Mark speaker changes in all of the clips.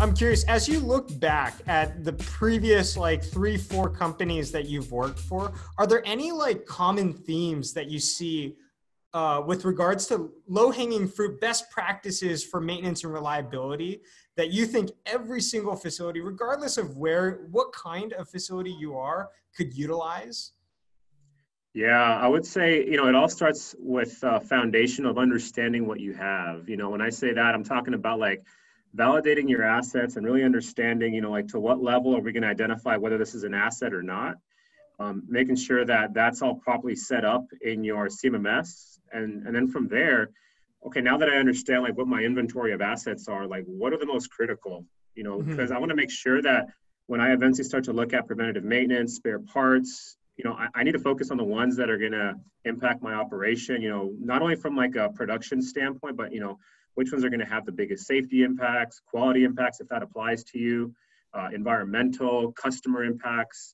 Speaker 1: I'm curious, as you look back at the previous like 3-4 companies that you've worked for, are there any like common themes that you see with regards to low-hanging fruit, best practices for maintenance and reliability that you think every single facility, regardless of what kind of facility you are, could utilize?
Speaker 2: Yeah, I would say, it all starts with a foundation of understanding what you have. When I say that, I'm talking about like validating your assets and really understanding, like to what level are we going to identify whether this is an asset or not. Making sure that that's all properly set up in your CMMS. And then from there, okay, now that I understand like what my inventory of assets are, like what are the most critical, because I want to make sure that when I eventually start to look at preventative maintenance, spare parts, I need to focus on the ones that are going to impact my operation, not only from like a production standpoint, but, which ones are going to have the biggest safety impacts, quality impacts, if that applies to you, environmental, customer impacts.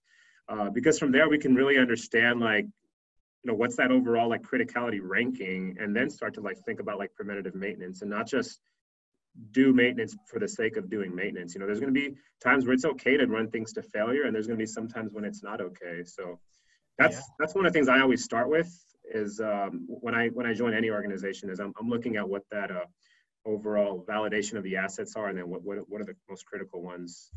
Speaker 2: Because from there, we can really understand like, what's that overall like criticality ranking, and then start to like think about like preventative maintenance and not just do maintenance for the sake of doing maintenance. There's going to be times where it's okay to run things to failure, and there's going to be some times when it's not okay. So that's one of the things I always start with is when I join any organization is I'm looking at what that overall validation of the assets are, and then what are the most critical ones.